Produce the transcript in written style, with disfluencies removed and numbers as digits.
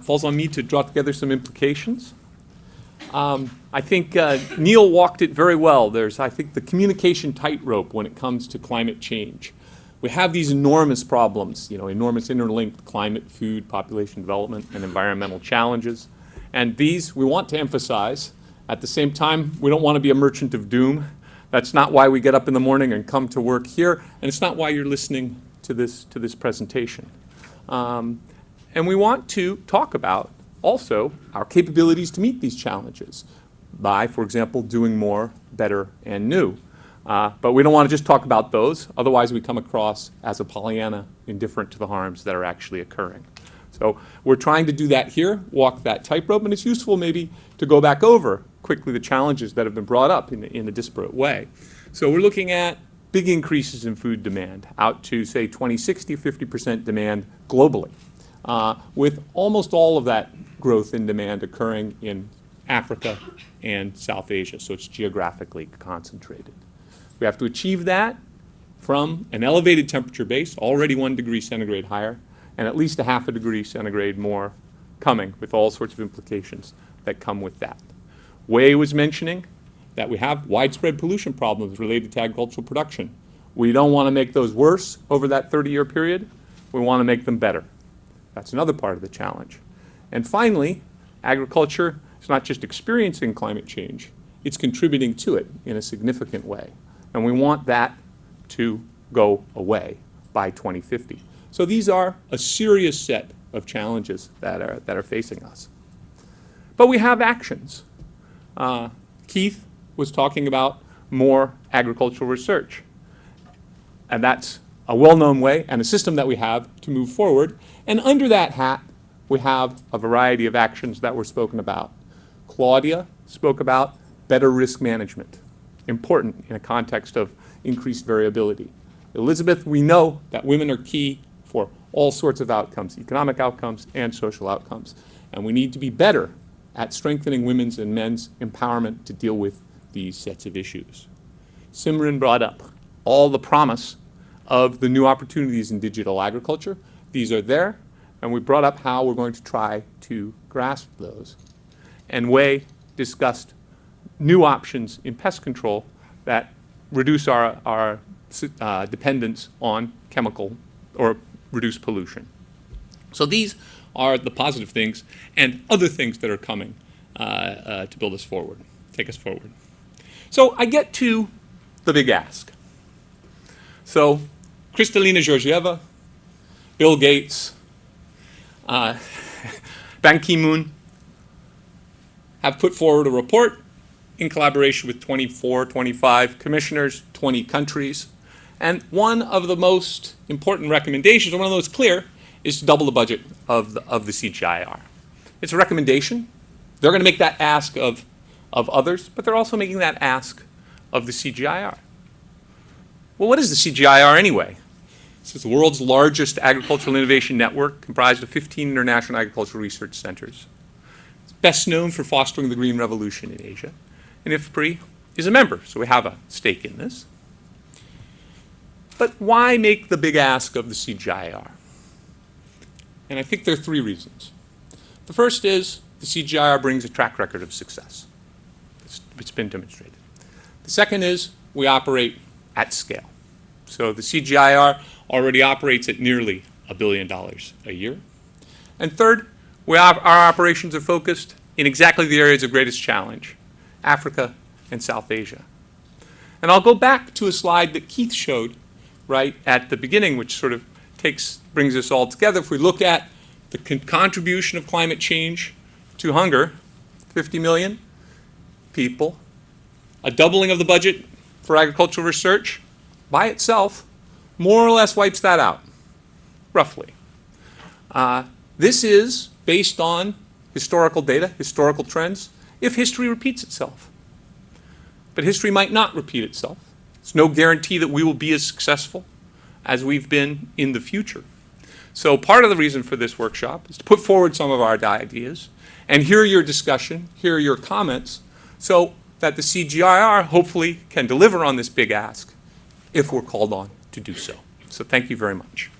Falls on me to draw together some implications. I think Neil walked it very well. There's, I think, the communication tightrope when it comes to climate change. We have these enormous problems, enormous interlinked climate, food, population development, and environmental challenges. And these we want to emphasize. At the same time, we don't want to be a merchant of doom. That's not why we get up in the morning and come to work here, and it's not why you're listening to this presentation. And we want to talk about also our capabilities to meet these challenges by, for example, doing more, better, and new. But we don't want to just talk about those, otherwise we come across as a Pollyanna, indifferent to the harms that are actually occurring. So we're trying to do that here, walk that tightrope, and it's useful maybe to go back over quickly the challenges that have been brought up in a disparate way. So we're looking at big increases in food demand, out to, say, 2060, 50% demand globally, with almost all of that growth in demand occurring in Africa and South Asia, so it's geographically concentrated. We have to achieve that from an elevated temperature base, already 1 degree centigrade higher, and at least a half a degree centigrade more coming, with all sorts of implications that come with that. Wei was mentioning that we have widespread pollution problems related to agricultural production. We don't want to make those worse over that 30-year period. We want to make them better. That's another part of the challenge. And finally, agriculture is not just experiencing climate change, it's contributing to it in a significant way. And we want that to go away by 2050. So these are a serious set of challenges that are facing us. But we have actions. Keith was talking about more agricultural research. And that's a well-known way and a system that we have to move forward. And under that hat, we have a variety of actions that were spoken about. Claudia spoke about better risk management, important in a context of increased variability. Elizabeth, we know that women are key for all sorts of outcomes, economic outcomes and social outcomes. And we need to be better at strengthening women's and men's empowerment to deal with these sets of issues. Simran brought up all the promise of the new opportunities in digital agriculture. These are there, and we brought up how we're going to try to grasp those. And Wei discussed new options in pest control that reduce our dependence on chemical or reduce pollution. So these are the positive things and other things that are coming to build us forward, take us forward. So I get to the big ask. So Kristalina Georgieva, Bill Gates, Ban Ki-moon have put forward a report in collaboration with 24, 25 commissioners, 20 countries. And one of the most important recommendations, or one of those clear, is to double the budget of the CGIAR. It's a recommendation. They're going to make that ask of others, but they're also making that ask of the CGIAR. Well, what is the CGIAR anyway? It's the world's largest agricultural innovation network, comprised of 15 international agricultural research centers. It's best known for fostering the green revolution in Asia. And IFPRI is a member, so we have a stake in this. But why make the big ask of the CGIAR? And I think there are 3 reasons. The first is the CGIAR brings a track record of success. It's been demonstrated. The second is we operate at scale. So the CGIAR already operates at nearly $1 billion a year. And third, our operations are focused in exactly the areas of greatest challenge, Africa and South Asia. And I'll go back to a slide that Keith showed right at the beginning, which sort of brings us all together. If we look at the contribution of climate change to hunger, 50 million people, a doubling of the budget for agricultural research by itself more or less wipes that out, roughly. This is based on historical data, historical trends, if history repeats itself. But history might not repeat itself. There's no guarantee that we will be as successful as we've been in the future. So part of the reason for this workshop is to put forward some of our ideas and hear your discussion, hear your comments, so that the CGIAR hopefully can deliver on this big ask if we're called on to do so. So thank you very much.